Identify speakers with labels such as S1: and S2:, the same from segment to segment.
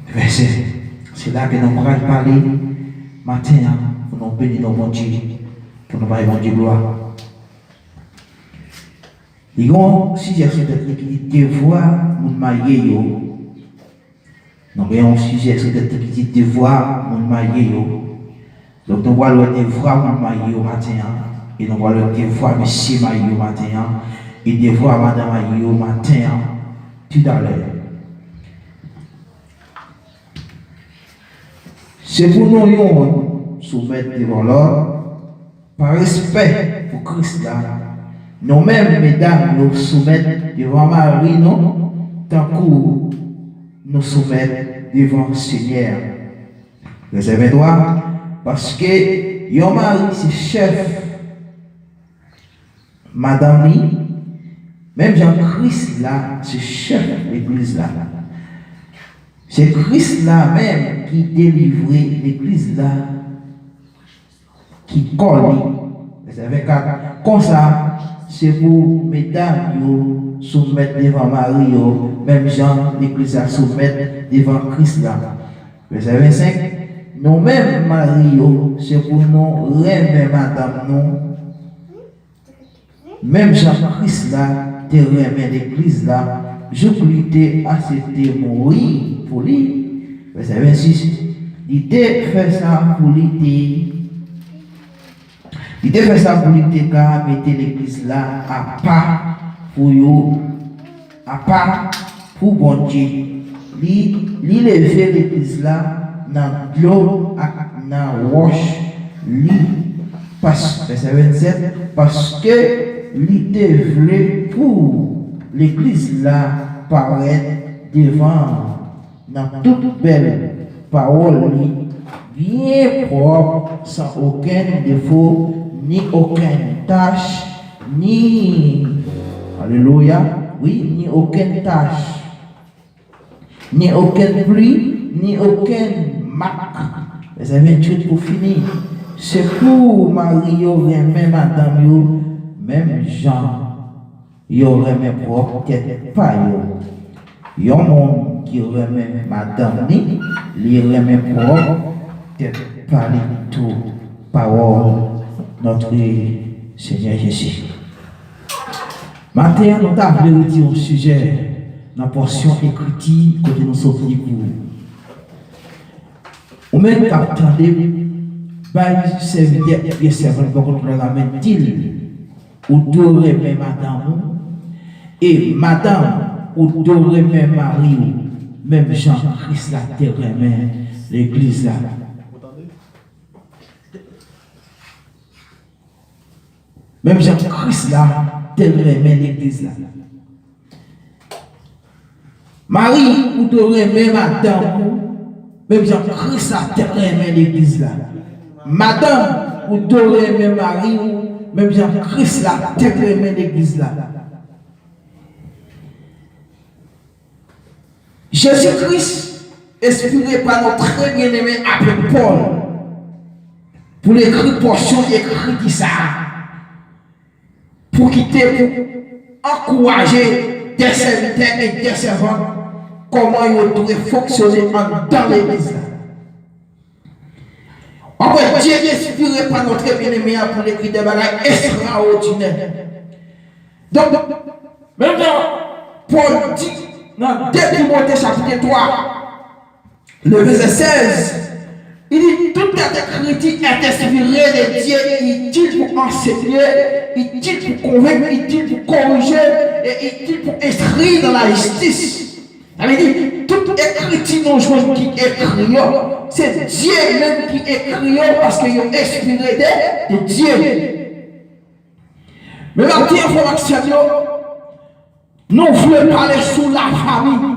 S1: verset. C'est là que nous allons parler matin pour nous bénir nos bon Dieu, pour nous parler bon Dieu gloire. Il y a si j'ai qui dit devoir mon marié nous avons un sujet qui dit devoir mon marié donc nous allons le devoir mon marié au matin et nous allons le devoir monsieur marié au matin et devoir madame marié au matin tout à l'heure. C'est pour nous soumettre devant l'ordre par respect pour Christ là. Nous-mêmes, mesdames, nous soumettons devant Marie, non, tant que nous soumettons devant le Seigneur. Réservez-toi, parce que yon Marie, c'est chef, madame, même Jean-Christ là, c'est chef de l'église là. C'est Christ là même qui délivre l'église là, qui colle. Réservez comme ça. C'est pour mesdames soumettre devant Marie, même Jean, l'église à soumettre devant Christ là. Verset 25. Nous-mêmes, Marie, c'est pour nous remettre madame nous. Même Jean-Christ là, te remet l'église là. Je voulais accepter mourir pour lui. Verset 26. Il te fait ça pour lui. Il devait fait ça pour lui mettre l'église là à part pour vous, à part pour bon Dieu. Il lever l'église là dans l'eau, dans la roche, verset 27, parce que l'idée voulait pour l'église là paraître devant dans toute belle parole bien propre, sans aucun défaut, ni aucune tâche, ni, alléluia, oui, ni aucune tâche, ni aucune pluie, ni aucune marque. Les aventures pour finir. C'est pour Marie, même madame, même Jean, il aurait mes propres têtes, pas yo. Il y a un monde qui remet madame, il remet propre tête, pas tout, parole. Notre Seigneur Jésus. Maintenant, nous avons dit au sujet dans la portion écrite que nous sommes venus pour. Ou même attendez, par serviteur et servant pour contre la main d'île, ou doré même madame, et madame, ou doré même Marie, même Jean-Christ la terre, même l'église là. Même Jean-Christ là, tel remet l'église là. Marie, ou devez remettre madame, même Jean-Christ là, tel remet l'église là. Madame, ou devez remettre Marie, même Jean-Christ là, tel remet l'église là. Jésus-Christ, inspiré par notre très bien-aimé apôtre Paul, pour l'écrire portion écrite ça. Pour quitter, pour encourager des serviteurs et des servants, comment ils doivent fonctionner dans l'église. En fait, Dieu est inspiré par notre bien-aimé pour l'écrire des bagages extraordinaires. Donc, maintenant, Paul dit dans 2 Timothée chapitre 3, le verset 16, il dit toute cette critique est inspirée de Dieu, il dit pour enseigner, il dit pour convaincre, il dit pour corriger, et il dit pour instruire dans la justice. Il dit toute écriture non jointe qui écrit, c'est Dieu même qui écrit parce qu'il est inspiré de Dieu. Mais la petite information, nous voulons parler sur la famille.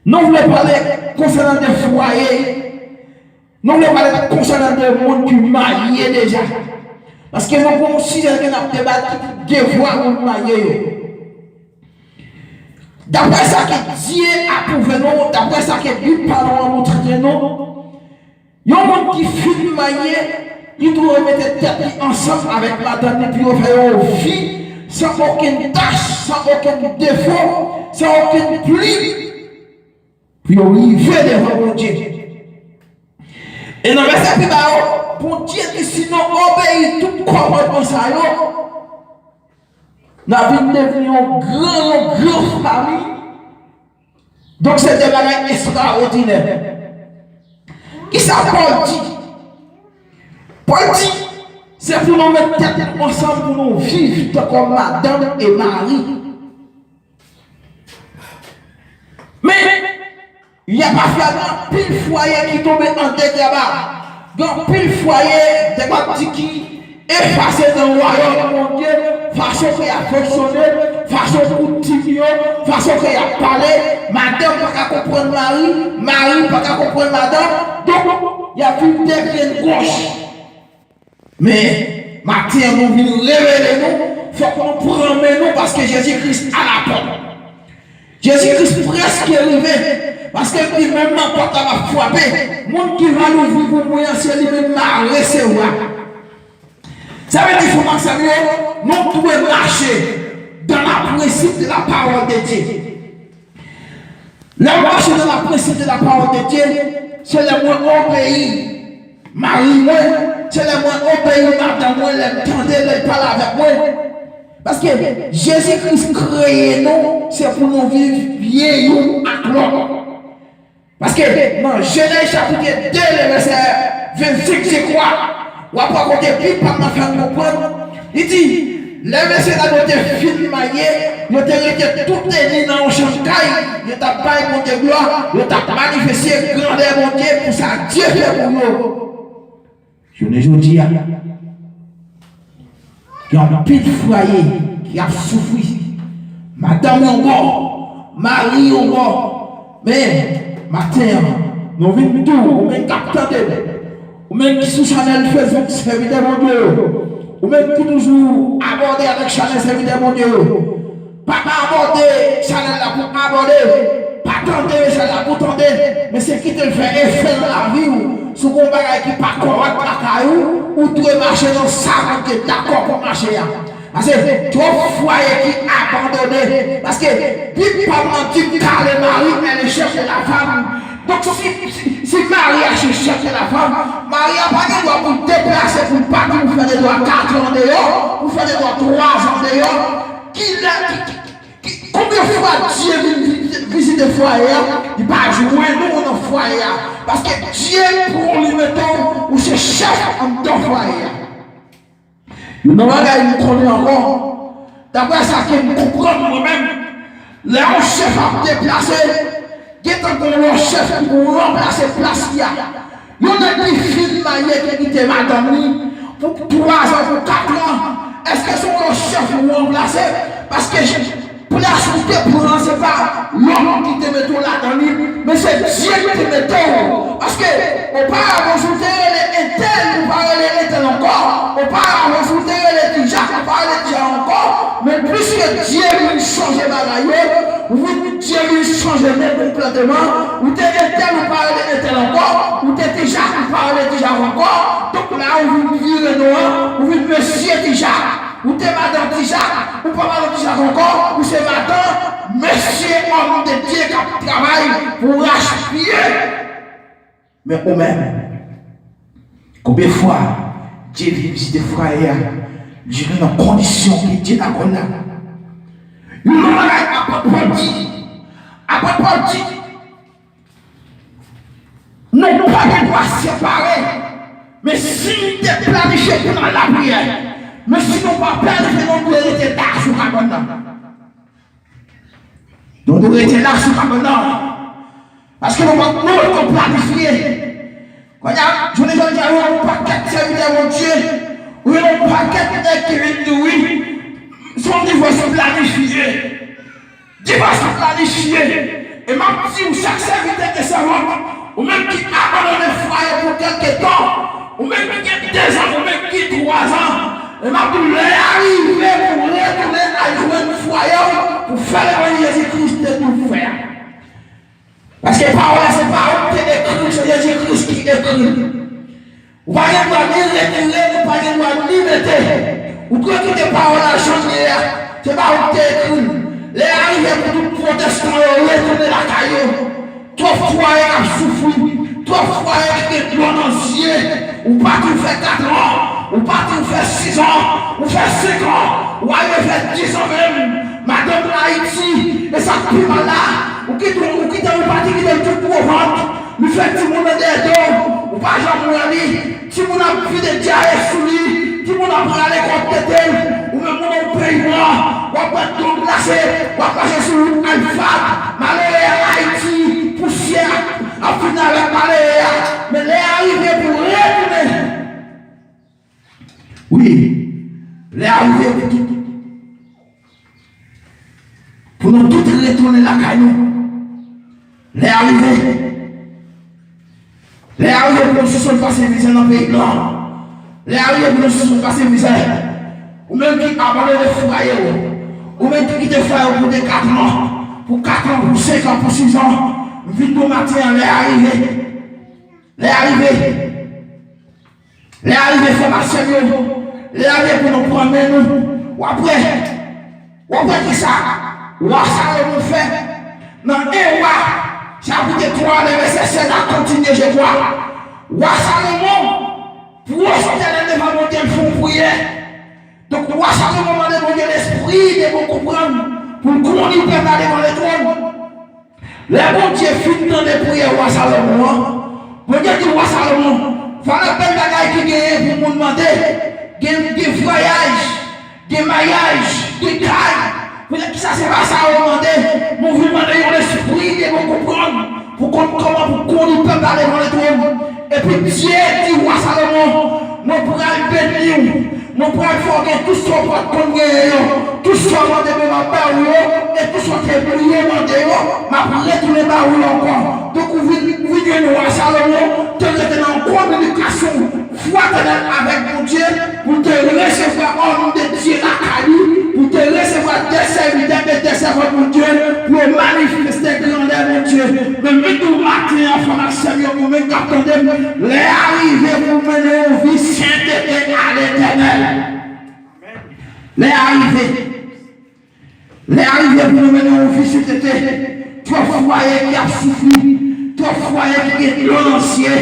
S1: Nous voulons parler concernant des foyers. Nous voulons parler concernant des monde qui mariés déjà. Parce que nous avons aussi des débats qui devoir nous marier. D'après ça que Dieu a prouvé nous, d'après ça que Dieu parle nous montré nous, il y a un monde qui finit marié, il doit mettre tête ensemble avec madame et puis faire une vie sans aucune tâche, sans aucun défaut, sans aucune pluie. Puis on arrive devant mon Dieu. Et dans le verset plus bas, pour Dieu qui sinon obéit tout commandement ça, nous avons devenu une grande famille. Donc c'est des bagages extraordinaires. Qui ça Paul dit? Paul dit, c'est pour nous mettre tête ensemble, pour nous vivre comme madame et mari. Mais il n'y a pas fait pile foyer qui tombe en dégâts. Donc pile foyer de bâtis qui effacé dans le royaume de mon Dieu, façon qu'il a fonctionné, façon qu'il a façon qu'il a parlé, madame pas comprendre Marie, Marie pas comprendre madame. Donc il y a plus de gauche. Mais matin nous venons révéler nous, il faut qu'on prenne nous parce que Jésus-Christ à la porte. Jésus-Christ presque arrivé. Parce que lui-même n'a pas frappé. Le monde qui va nous vivre pour moi, c'est lui-même m'a recevoir. Ça veut dire qu'il faut Samuel, nous pouvons marcher dans la principe de la parole de Dieu. La marche dans la principe de la parole de Dieu, c'est le moins obéi. Marie, c'est le moins obéi, madame, moi, les tendez, les parler avec moi. Parce que Jésus-Christ créé nous, c'est pour nous vivre bien à l'autre. Parce que dans Genèse chapitre 2, le verset 25, je crois, ou après qu'on te pique par ma femme comprendre, il dit, les messieurs dans notre film maillé, nous avons été toutes les nuits dans le Shanghai, nous avons pas mon gloire, nous avons manifesté grandeur mon Dieu pour ça, Dieu fait pour nous. Je ne dis pas. Il y a un pile foyer qui a souffert. Madame est mort, Marie est mort. Mais, matin, nous venons tout, ou même capteur, ou même qui sous Chanel faisant serviteur mon Dieu, ou même qui toujours aborder avec Chanel serviteur mon Dieu. Pas aborder Chanel là pour aborder, pas tenter Chanel pour tenter, mais c'est qui te fait effet dans la vie. Si vous avez qui pas correct à caillou, ou tu es marché dans ça, tu es d'accord pour marcher. Parce que trop foyer qui abandonné. Parce que, puis pas mentir, car le mari est le chef de la femme. Donc, si Marie a chef de la femme, Marie n'a pas de droit pour déplacer, pour partir, pour faire des droits 4 ans dehors, pour faire des droits 3 ans dehors. Combien de fois Dieu visite le foyer, il va jouer nous dans le foyer. Parce que Dieu, pour lui mettre, ou c'est chef en ton foyer. Nous connaissons encore. D'après ça, que nous comprenons nous-mêmes, le chef a déplacé, qui est encore le chef pour remplacer place. Nous avons des filles qui étaient madame pour 3 ans, pour 4 ans. Est-ce que son chef pour remplacer? Parce que place où tu prends, ce n'est pas l'homme qui te met là-dedans, mais c'est Dieu qui te met. Parce que auparavant, je vous les étels, vous parlez les étels encore. Auparavant, je vous les déjà, vous parlez déjà encore. Mais puisque Dieu veut changer ma vie, Dieu veut changer même complètement, ou tu es étel, vous parlez étel encore, ou tu es déjà, vous parlez déjà encore. Donc là, vous vivez noir, vous vivez monsieur déjà. Ou t'es madame déjà, ou pas madame déjà encore, ou c'est madame, monsieur homme de Dieu qui travaille pour aspirer. Mais au même, combien de fois Dieu vient visiter frère, Dieu est dans condition que Dieu n'a pas là. Il n'y a pas de dit, non pas de droit séparé, mais si tu es planifié pour la prière, mais si nous pas perdre, nous devons être là sur Cabana. Nous devons être là sur Cabana. Parce que nous devons planifier. Quand je ne dis pas un paquet de serviteurs de mon Dieu, ou un paquet de qui viennent de oui, son divorce planifié. Divorce planifié. Et même si chaque serviteur de sa route, ou même qui abandonne le foyer pour quelques temps, ou même qui a 2 ans, ou même qui 3 ans, et m'a dit, arriver pour retourner à jouer le foyer pour faire le Jésus-Christ de tout faire. Parce que parole, c'est pas qui écrit, c'est Jésus-Christ qui écrit. Vous ne pouvez pas ni retirer, vous ne pouvez pas ni mettre. Vous pouvez quitter parole à changer, c'est pas qui écrit. Les arrivés pour tout protestant, retourner la caillou. Trop foyers qui souffrent, trois foyers qui sont non-anciens, ou pas tout fait 4 ans, ou pas tout fait 6 ans, ou fait 5 ans, ou avez fait 10 ans même, madame Haïti, et ça plus mal là, ou qui dans le parti qui est tout pour vendre, nous fait tout le monde des dos, ou pas Jean-Moulani, si vous avez vu des diarrhées sous lui, si vous avez pris à l'école tête, ou même mon pays moi, ou pas tout glacé, ou pas passer sur Alpha, malheur Haïti, poussière, à finir avec malheur, mais les arrivés pour retourner. Oui, les arrivés pour tout. Pour nous tous retourner la caillou. Les arrivés pour nous se passer misère dans le pays blanc. Les arrivés pour nous se passer misère. Ou même qui abandonnent les foyers. Ou même qui quittent les foyers pour des 4 ans. Pour 4 ans, pour 5 ans, pour 6 ans. Vite au matin, les arrivés. Les arrivés font marcher mieux. Les arrivés pour nous promener nous. Ou après qui ça? Ou ça nous fait. Non, et chapitre 3, le verset 7 a continué, je crois. Roi Salomon, pour l'éternel devant mon Dieu, il faut prier. Donc, roi Salomon m'a demandé l'esprit de vous comprendre, pour qu'on y peut pas devant le trône. Le bon Dieu finit de prier roi Salomon. Bon Dieu dit roi Salomon, il faut la peine bagaille qui gagne pour nous demander, des voyages, des mariages, des cailles. Vous dites que ça c'est pas ça à demander. Mon vous demandez l'esprit de vous comprendre. Pour qu'on peut parler dans le trône. Et puis Dieu dit roi Salomon, nous pourrons bénir, nous pourrons faire tout ce qu'on va connaître, tout ce qu'on va demander ma parole, et tout ce qu'on va demander ma retourner ma roule encore. Donc vous venez roi Salomon, te retenir en communication, foi avec mon Dieu, pour te recevoir au nom de Dieu la Cali, pour te recevoir des serviteurs et des servants mon Dieu, pour manifester grandeur mon Dieu. Le tout matin, enfant Seigneur, pour me garder, les arrivées pour mener au vie sainteté à l'éternel. Les arrivées pour nous mener au vie sainteté. Trois foyers qui a souffert, trois foyers qui est l'ancien,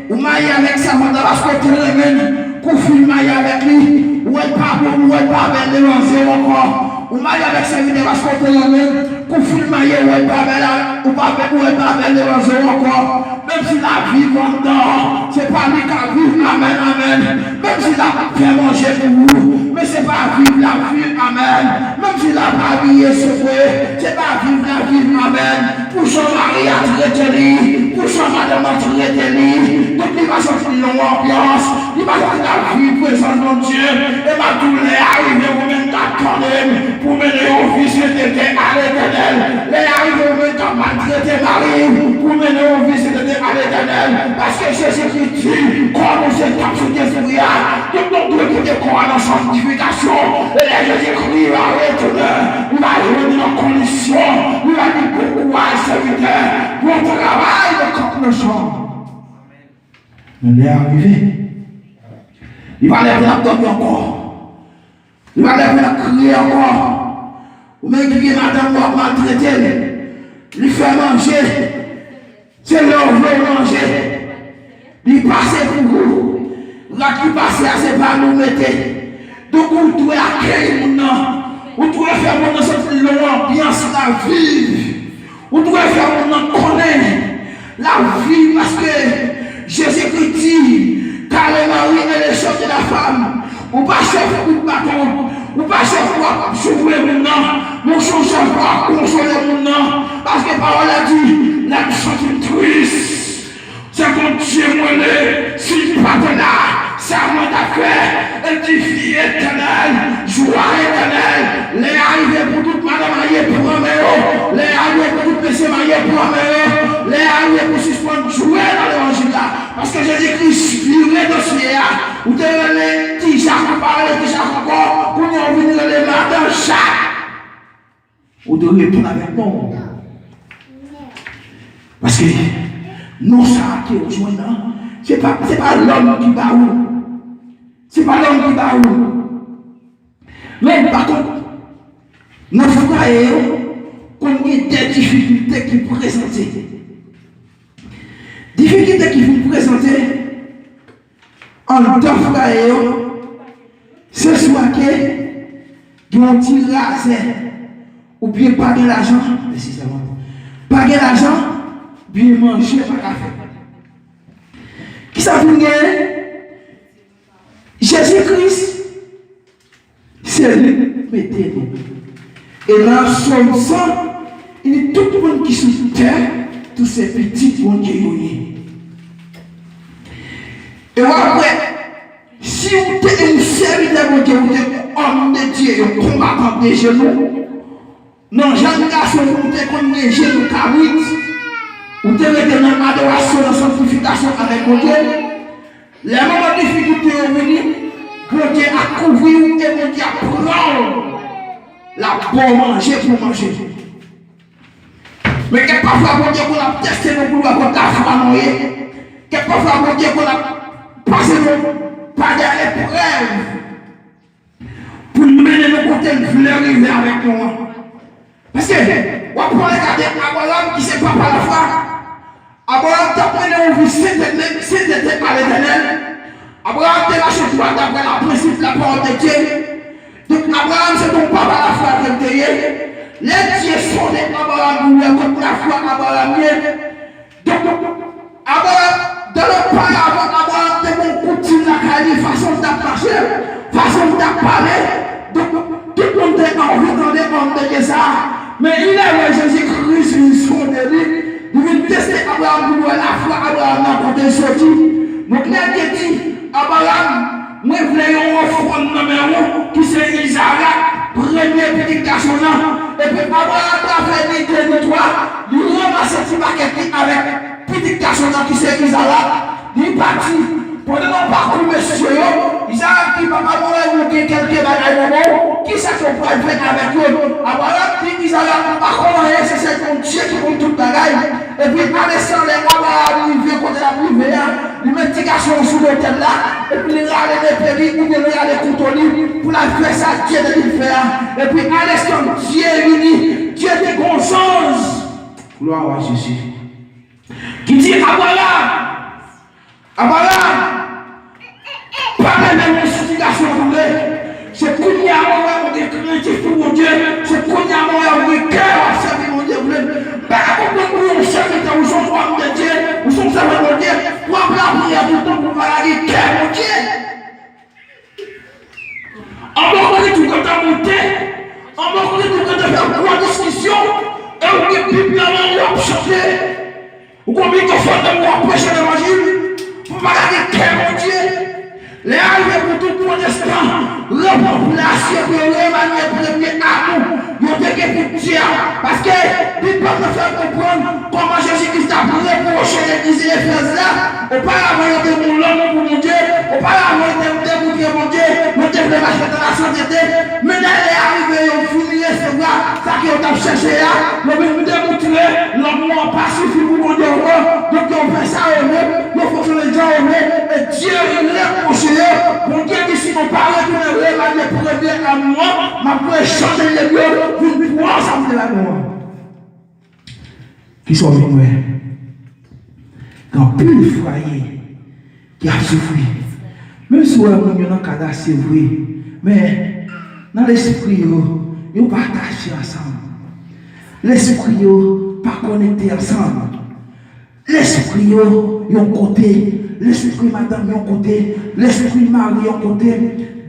S1: ou maille avec sa mère dans la côté remède, qu'on filme avec lui, ou elle pas bon, ou elle pas belle, l'ancien encore. Ou maille avec sa vie dans la côté remède, qu'on filme ou elle pas belle, ou elle pas belle, l'ancien encore. Même si la vie pendant, c'est pas lui qui a vécu, amen, amen. Même si la fait manger pour vous, mais c'est pas vivre la vie, amen. Même si la pas habillé ce fouet, c'est pas vivre la vie, amen. Pour son mari à traiter lui, pour son madame à traiter lui. Donc il va sortir une ambiance, il va sortir la vie présente mon Dieu, et ma douleur arrive au même temps pour mener au fils de à l'éternel. Les arrivées au même temps maltraiter Marie, pour mener au fils de à l'éternel, parce que Jésus-Christ dit, comme on s'est capturé d'esprit, donc on doit quitter quoi dans sanctification, et Jésus-Christ va retourner, il va revenir en condition, il va dire beaucoup à serviteur, pour travail de comme le champ. Mais il est arrivé, il va lever l'abdomen encore, il va lever la crier encore, ou même qui est madame doit maltraiter, lui fait manger. C'est leur veut manger. Il passe pour vous. Là qui passe, c'est pas nous mettre. Donc vous devez accueillir mon nom. Vous devez faire mon nom cette ambiance, la vie. Vous devez faire mon nom connaître la vie parce que Jésus-Christ dit, car le mari est le chef de la femme. Ou pas chef pour bâton. Ou pas chef pour sauver mon nom. Mon chef pour consoler mon nom. Parce que la parole a dit, la chanson triste, c'est qu'on Dieu mollet, si pas de là, ça m'a fait, édifier éternel, joie éternelle, les arrivées pour toute madame mariée pour un meilleur, les arrivées pour toute personne mariée pour un meilleur, les arrivées pour suspendre jouer dans l'évangile là, parce que Jésus-Christ vivait dans ce là, où tu as les petits Jacques, les petits Jacques encore, pour nous venir les matins chaque, ou de retourner avec nous. Parce que nous, ça qui est rejoint, c'est pas l'homme qui va où. C'est pas l'homme qui va où. Mais par contre, nous voyons qu'on a des difficultés qui présentent. Difficulté qui vous présenter en tant frère, c'est soit que ont tiré ou bien pas de l'argent, pas de l'argent, bien manger, pas café. Qui ça vous gagne? Jésus-Christ, c'est lui, mettez-nous. Et là, son sang, il dit tout le monde qui est sur terre, tous ces petits vont Dieu. Et après, si vous êtes un serviteur de Dieu, vous êtes homme de Dieu, un combattant des genoux, non, Jean Garçon, vous êtes comme des genoux cabrit, vous êtes dans l'adoration, dans la sanctification avec mon Dieu. Les moments de difficulté sont venus, mon Dieu a couvert et mon Dieu a prendre la bonne manger pour manger. Mais quelquefois, mon Dieu, qu'on a testé nos coups contre la foi, quelquefois, mon Dieu, qu'on a passé par des épreuves pour mener nos côtés de fleurs avec nous. Parce que, on peut regarder Abraham qui ne sait pas par la foi. Abraham t'a pris une vie c'était par l'éternel. Abraham t'a lâché toi d'après la principe de la parole de Dieu. Donc Abraham c'est ton papa la foi que tu es. Les dieux sont des Abraham contre la foi Abraham. Donc Abraham, dans le pas avant Abraham t'a mon coutume la qualité, façon de marcher, façon de parler. Donc tout le monde est envie d'entendre ça. Mais il a Jésus-Christ une son de lui. Vous venez tester Abraham pour la foi, Abraham n'a pas de sorti. Donc, là, il dit, Abraham, moi, je voulais un offrande numéro qui c'est Isaac, premier petit garçon là. Et puis, Abraham a fait l'idée toi, il ramasse ce paquet avec petit garçon là qui c'est Isaac. Il est parti. Pendant mon parcours, monsieur, Isaac dit, papa, moi, quelques bagages, qui ça qu'on peut faire avec eux? Abraham dit, Isaac, par contre, c'est ton Dieu qui compte tout le bagage. Et puis, en laissant les Abraham, il vient contre la privée, il met des garçons sous l'hôtel là, et puis il râle les péris, ou bien il râle les couteaux pour la faire ça, Dieu de le faire. Et puis, en laissant Dieu venu, Dieu de conscience. Gloire à Jésus. Qui dit, Abraham, parlez de mon supplication pour lui. C'est qu'on y a un des craintifs pour mon Dieu. C'est qu'on y a un des cœurs à servir mon Dieu. Pas pour nous, serviteurs, nous sommes hommes de Dieu, nous sommes serviteurs de Dieu. Pour appeler la prière tout le temps pour parler de cœur, mon Dieu. On va reconnaître tout quand on monte, on va reconnaître tout quand on fait une grande discussion, et on dit, Bible, on va chanter. Ou combien de fois on va prêcher l'évangile, pour parler de cœur, mon Dieu. Les arrivés pour tout protestant, repopulation pour Emmanuel pour le bien amour, ils ont été pour dire, parce que ils peuvent nous faire comprendre comment Jésus-Christ a reproché l'église Éphèse là. Auparavant, il était mon homme pour mon Dieu, auparavant, il était mon Dieu, mon Dieu, mon Dieu de marcher dans la sainteté. Mais là, les arrivés, ils ont fini recevoir ça qu'ils ont cherché là. Ils ont démontré l'amour pas suffi pour mon Dieu. Donc, ils ont fait ça au mieux, ils ont fait les gens au mieux, et Dieu il reproché. Mon Dieu dit si mon parent pour le revenir pour revenir à moi, ma pour changer les lieux, vous pouvez ensemble de la gloire. Qui sont venus dans plus de foyers qui a souffert. Même si on a un cadavre, c'est vrai. Mais dans l'esprit, ils partagent ensemble. L'esprit, ils pas connectés ensemble. L'esprit, ils ont côté. L'esprit madame yon côté, l'esprit mari yon côté,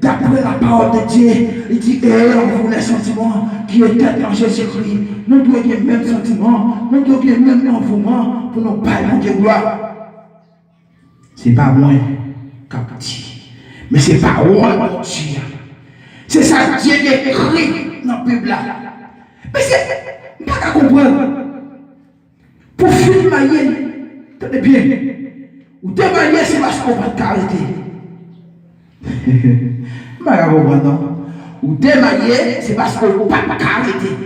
S1: d'après la parole de Dieu, il dit, on vous les sentiments qui étaient en Jésus-Christ. Nous devons avoir les mêmes sentiments, nous devons avoir les mêmes envoûtements pour nous parler de gloire. Ce n'est pas moi qui dit, mais ce n'est pas moi qui dis. C'est ça Dieu qui écrit dans la Bible. Mais c'est pas qu'à comprendre. Pour filmer, tenez bien. Ou démailler, c'est parce qu'on va te arrêter. Ou démailler, c'est parce qu'on va te arrêter.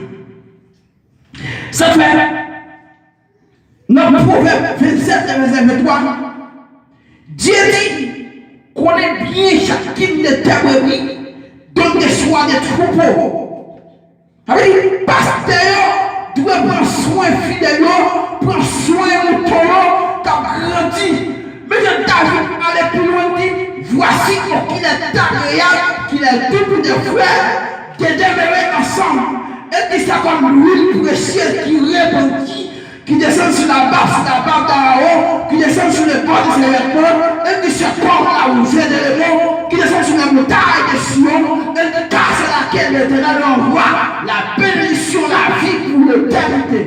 S1: Ça fait, dans le Proverbe 27 verset 23, Dieu dit qu'on est bien chacune de tes brebis, donne des soins de troupeaux. Le pasteur doit prendre soin fidèle, prendre soin de ton deux frères qui demeuraient ensemble. Et qui ça comme l'huile précieuse qui répandit, qui descend sur la barbe d'Aaron, qui descend sur le bord de ses vêtements, et qui se porte là où j'ai d'éléments, qui descend sur la montagne de Sion, et qui casse laquelle l'Éternel envoie la bénédiction, la vie pour l'éternité.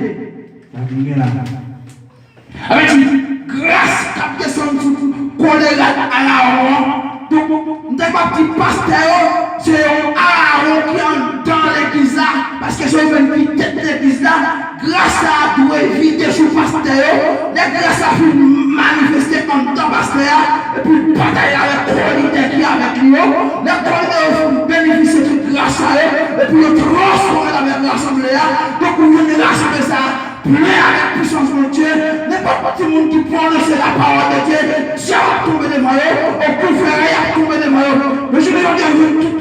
S1: Avec une grâce qui descend sur colère à Aaron. Donc, nous n'avons pas petit pasteur, c'est Aaron qui est dans l'église là, parce que c'est une tête de l'église là, grâce à doit éviter sur le pasteur, la grâce a pu manifester en tant pasteur, et puis batailler avec le leader qui est avec lui, les collègues bénéficier de grâce à eux, et puis le transformer avec l'assemblée là, donc vous venez rassembler ça. Plein avec puissance de Dieu, n'importe quel monde qui prononce la parole de Dieu, Dieu va tomber des maillots, au coup frère, il va tomber des maillots. Mais je vais regarder tout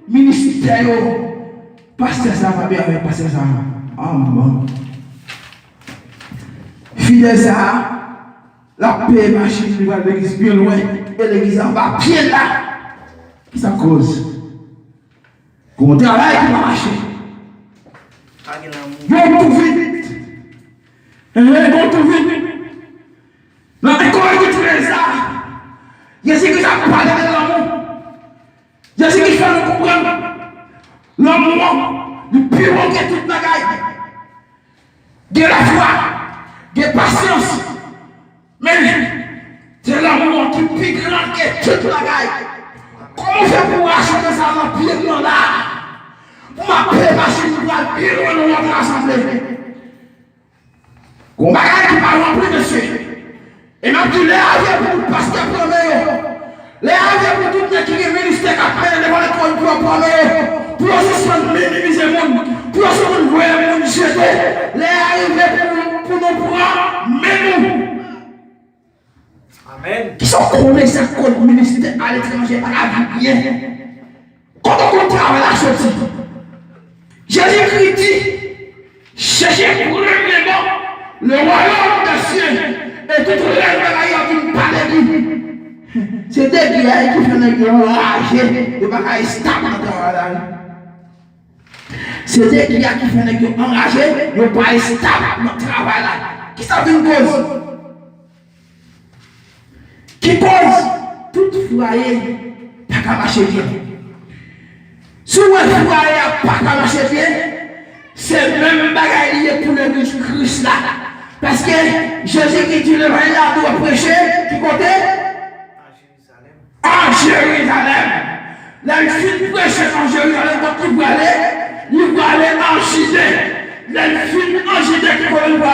S1: ministère, pasteur ça va bien avec pasteur ça. Ah bon. Fidèle ça, la paix machine, il va l'église bien loin, et l'église en bas, pied là. Qui ça cause? Comment travail qui va marcher? Vous trouvez non, mais comment vous trouvez ça? Il y a ce qui ça parle de l'amour. Il y a ce qui fait nous comprendre. L'amour, le plus bon que toute la gaille. De la foi, de patience. Mais c'est l'amour qui est plus grand que toute la gaille. Comment on fait pour acheter ça dans le pied de là? Pour m'appeler machine pour la pire dans notre assemblée. On va qui parle en plus dessus. Et même tu les avais pour le pasteur premier. Les avais pour tout le qui est ministère qui a fait devant les trônes pour premier. Pour aussi se minimiser le monde. Pour aussi se voir le monde jeter. Les avais pour nous prendre, mais nous. Amen. Qui sont connaissants contre le ministère à l'étranger par la vie bien. Quand on travaille la sortie. Jésus-Christ dit, cherchez pour le royaume des cieux et toute l'œuvre d'une palérie. C'est des guerres qui font des guerres enragées et pas stable dans le travail. C'est des guerres qui font des guerres enragées et pas stable dans le travail. Qui ça fait une cause? Qui cause tout foyer pas qu'à marcher bien. Si un foyer pas qu'à marcher bien, c'est même bagaille lié pour l'église Christ là. Parce que Jésus qui dit le vrai là doit prêcher, qui côté? À Jérusalem. Là, il finit de prêcher en Jérusalem, donc il va aller en Judée. Là, il finit en Judée, il va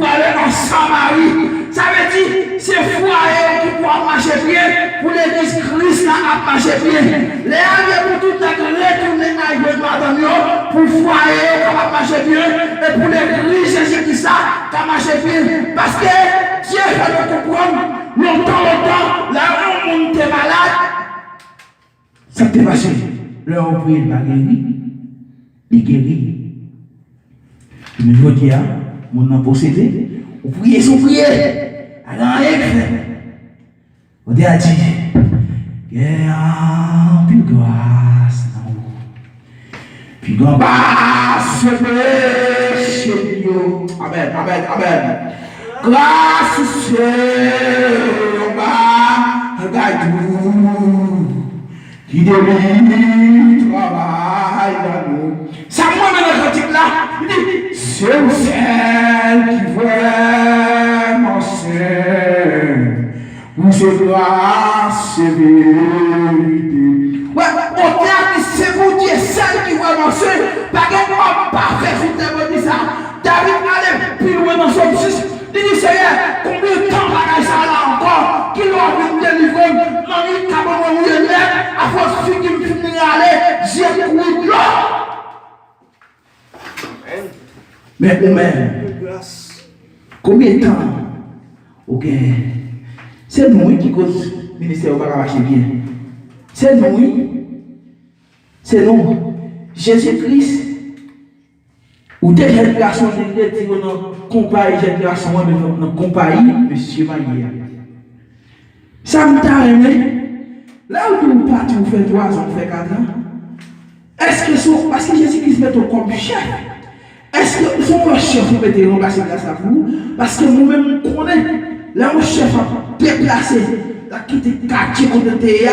S1: aller en Samarie. Ça veut dire, c'est foyer qui pourra marcher bien, pour l'église Christ là à marcher bien. Les amis pour tout retourner à l'église pour foyer qui va marcher bien, et pour l'église Jésus qui ça, qui marcher bien. Parce que Dieu fait nous comprendre, longtemps, là où on était malade, ça t'est passé. Là on prie, il va guérir, il guérit. Je me dis, mon nom possédé. Vous priez sans prier. Alors, on dit, il y a plus grâce. Puis grâce, chez Dieu. Amen, amen, amen. Grâce, c'est qui devient travail dans nous. Ça, moi, maintenant, quand là, il dit, c'est celle qui vraiment sait, où c'est grâce, c'est vérité. Ouais, au terme, c'est vous dire celle qui vraiment sait, pas qu'un homme parfait, je te dis ça. David allait plus loin dans son 6, il dit, Seigneur, combien de temps va ça là encore, qu'il va vous délivrer, non, il t'a pas voulu l'être, à force de qui me finit aller, j'ai couru là. Mais combien de temps? Ok. C'est nous qui cause le ministère va marcher bien. C'est nous. C'est nous. Jésus-Christ. Ou des générations de notre compagnie, génération de notre compagnie, monsieur Maïa. Ça me t'a aimé. Là où vous partez, vous faites 3 ans, vous faites 4 ans. Est-ce que parce que Jésus-Christ met comme chef, est-ce que son chef vous mettez remplacer grâce à vous? Parce que nous-mêmes nous connaissons, là mon chef a déplacé, la quitté quartier côté Théa,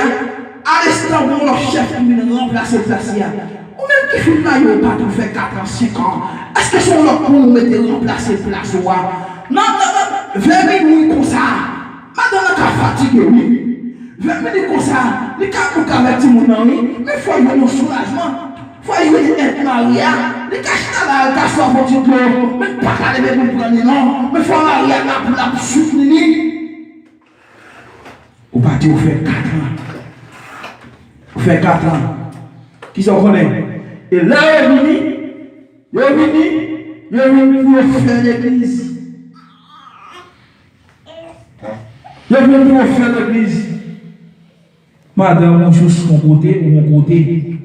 S1: à l'instant où mon chef vient remplacer place. Ou même qui fait maillot pas tout fait 4 ans, 5 ans. Est-ce que son lot pour nous mettre remplacer place? Non, vers minuit comme ça. Madame a fatigué, oui. Vers minuit comme ça, les cas pour qu'avec tout le monde, mais il faut y avoir un soulagement. Il faut y avoir être Maria. Les cas là, le cas soit votre diplôme, mais pas qu'à lever pour prendre non. Mais il faut Maria là pour la soutenir. Ou pas vous fait 4 ans. Vous faites 4 ans. Qui s'en connaît? Et là, il est venu pour faire l'église. Il est venu pour faire l'église. Madame, on joue sur mon côté, ou mon côté,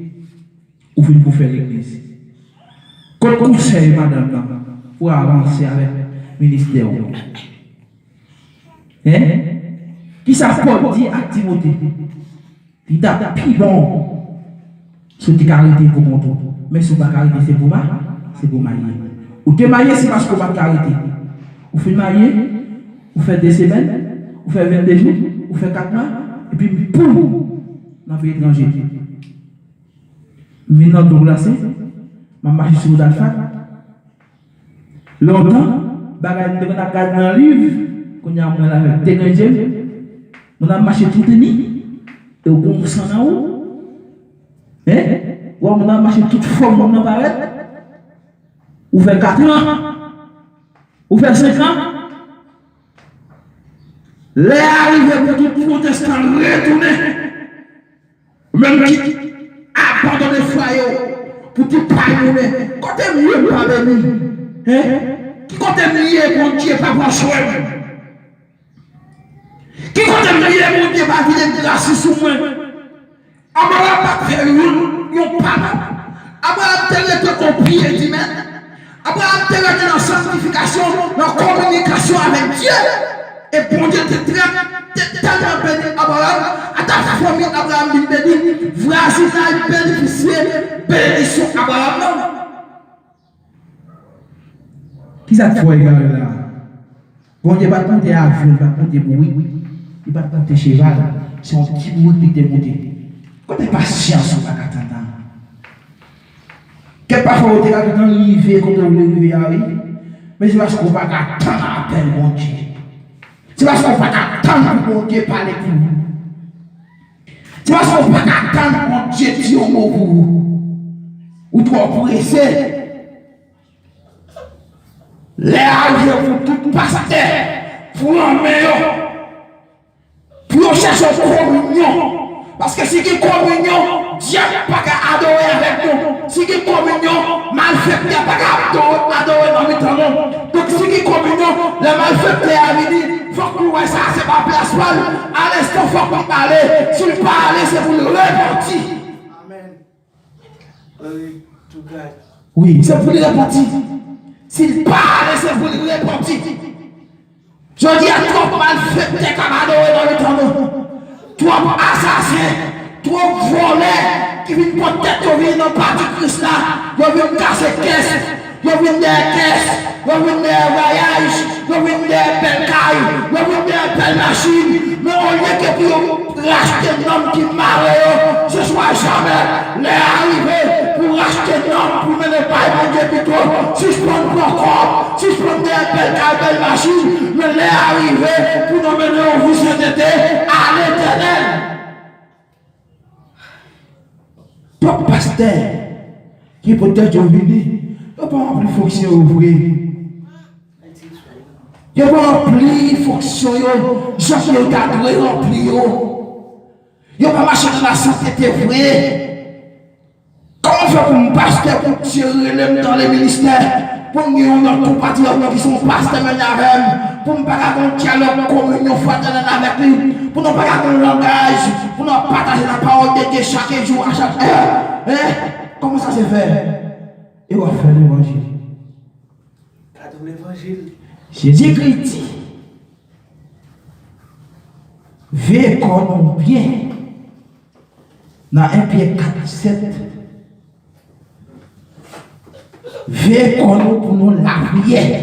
S1: ou venu pour faire l'église. Quel conseil, madame, pour avancer avec le ministère? Hein? Qui s'appelle dit à Timothée? Il t'a plus bon. Si tu as carité pour mon tour. Mais si tu n'as pas carité, c'est pour moi. C'est pour marier. Ou tu es marié, c'est parce que tu as carité. Vous faites marier, vous faites des semaines, vous faites 22 jours, vous faites 4 mois, et puis boum, dans le pays étranger. Maintenant, je suis ma marche sur l'alpha. Longtemps, je suis dans le livre, qu'on a avec des on a marché toute la nuit, et au bon sang en haut. Ou on a marché toute forme, on a parlé. Ou fait 4 ans, ou fait 5 ans. Les arrivés pour tout protestant retourner. Même qui abandonne le foyer pour tout parler. Quand tu es mieux par qui quand tu es mieux pour Dieu, pas pour soi. Qui quand tu es mieux pour Dieu, pas pour Dieu, grâce sur moi. Abraham pas faire un parole. Abraham tellement compris et dit même. Abraham tellement dans la sanctification, dans la communication avec Dieu. Et pour Dieu te tellement béni Abraham, à ta famille Abraham dit béni, voici la bénéficier, bénédiction Abraham. Qui ça te fait égaler là? Bon Dieu va compter avion, va compter bruit, il va compter cheval, c'est un petit bruit qui t'est monté. Quand tu es patience, on va t'attendre. Quel parfois on est là dans l'hiver, quand on est arrivé, mais c'est parce qu'on va attendre appel, mon Dieu. C'est parce qu'on va attendre pour Dieu parler pour nous. C'est parce qu'on va attendre pour Dieu dire un mot pour vous. Ou trop pressé. Les arrivés pour tout pasteur, pour l'emmener, pour chercher une communion. Parce que si il y a communion, Dieu n'a pas qu'à adorer avec nous. Si il y a communion, malfaiteur n'a pas qu'à adorer dans notre nom. Donc si il y a communion, le malfaiteur a dit, il faut que nous voyons ça, c'est pas place mal. À l'instant, il faut qu'on parle. Si vous parlez, c'est pour le repartir. Amen. Oui, c'est pour le repartir. S'il parle, c'est pour le repartir. Je dis à trop malfaiteur qui a adoré dans notre nom. Toi assassin, toi voleur, qui vient pour tête au vin dans le parti Christ là, il vient casser caisse, il vient des caisses, il vient des voyages, il vient des belles cailles, il vient des belles machines, mais au lieu que pour racheter un homme qui marre, ce soit jamais les arrivés pour racheter un homme pour mener pas mon Dieu plutôt, si je prends mon corps, si je prends des belles cailles, belles machines, mais les arrivés pour nous mener au vous d'été à l'éternel. Toi, pasteur, qui peut-être venu, il n'a pas rempli fonction ouvrière. Il n'a pas rempli fonction, Jean-Pierre a rempli. Il n'a pas marché dans la sainteté vraie. Comment faire pour un pasteur pour tirer l'homme dans les ministères? Pour nous, notre compatriotes qui sont pasteurs avec pour ne pas avoir un dialogue, communion fraternelle avec lui, pour ne pas avoir un langage, pour ne pas partager la parole de Dieu chaque jour, à chaque heure. Comment ça se fait? Et on va faire l'évangile. Jésus-Christ dit, veillez comme bien. Dans 1 Pierre 4, 7, veillez pour nous la prière.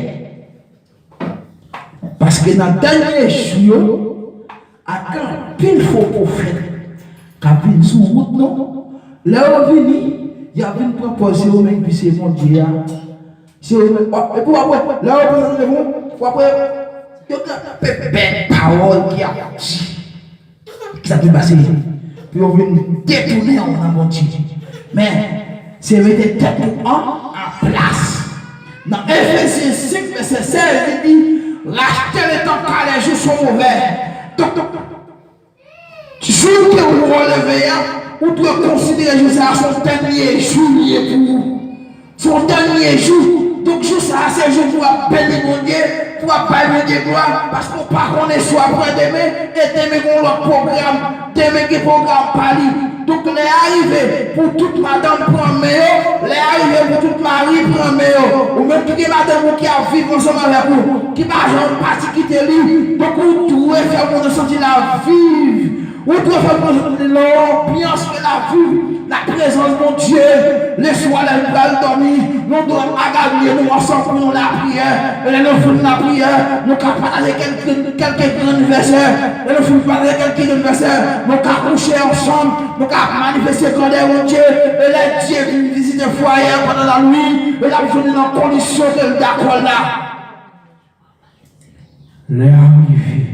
S1: Parce que dans le dernier jour, à quand pile faux prophète, qui vient sur route, non? Là où il y a une proposition, même puis c'est mon Dieu. Et puis après, là où après, il y a une parole qui a dit, qui s'est passé. Puis on vient détourner en mon Dieu. Mais c'est mettre tête en place. Dans Ephésiens 5, verset 16, il dit, rachetez les temps car les jours sont mauvais. Donc, jour que vous relevez, vous devez considérer que ça son dernier jour pour vous. Son dernier jour. Donc, jour ça, c'est jour pour bénir mon Dieu, pour appeler mon Dieu gloire, parce qu'on ne connaît pas soit après-demain, et demain, on a un programme, demain, on a un programme pali. Donc, les arrivés pour toute madame prend meilleur, les arrivés pour toute mari prend meilleur, ou même toutes les madames qui a vivre ensemble avec vous, qui va jamais partir quitter lui. Donc, vous devez faire pour nous sentir la vie. Vous devez faire pour nous sentir l'ambiance de la vie, la présence de Dieu. Les soirs, les bras dormir, nous devons agagner nous ensemble pour nous la prière. Et nous faisons la prière, nous avons parlé quelques anniversaires, et nous faisons parler quelques anniversaires, nous avons couché ensemble, nous avons manifesté quand des Dieu, et les dieux viennent visiter le foyer pendant la nuit, et la journée dans la condition de d'accord là. Les arrivés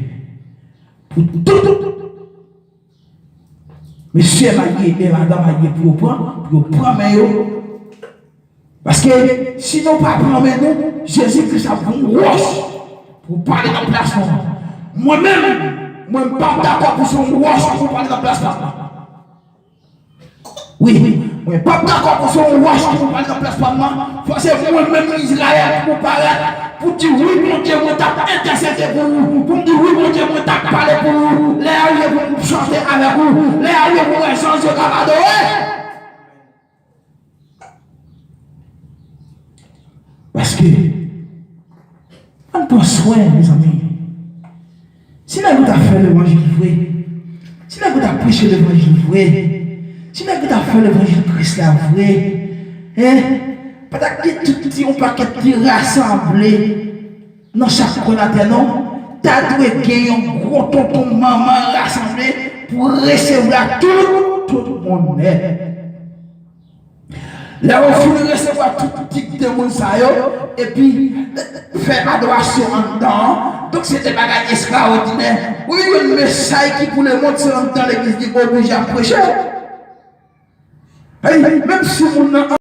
S1: pour tout. Monsieur marié et madame mariée pour prendre parce que sinon pas prendre nous, Jésus-Christ a bon roche pour parler dans le placement. Moi-même, je ne suis pas d'accord pour son roche pour parler dans le placement. Oui, je ne suis pas d'accord pour son roche pour parler dans le placement. C'est moi-même Israël pour parler, pour dire oui, mon Dieu, moi t'as intercédé pour vous, pour me dire oui, mon Dieu, moi t'as parlé pour vous, les alliés pour chanter avec vous, les alliés pour échanger comme adorer. Parce que, on prend soin, mes amis. Si nous avons fait l'évangile vrai, si nous avons prêché l'évangile vrai, si nous avons fait l'évangile Christ vrai, peut-être que tout petit on paquet de rassemblés dans chaque coin de non, tu as dû gagner un gros tonton maman rassemblé pour recevoir tout le monde. Là, on finit de recevoir tout petit de monde et puis faire adoration en dedans. Donc, c'est des bagages extraordinaires. Oui, il y a un message qui pour le monde, c'est dans l'église qui est obligé à prêcher. Même si on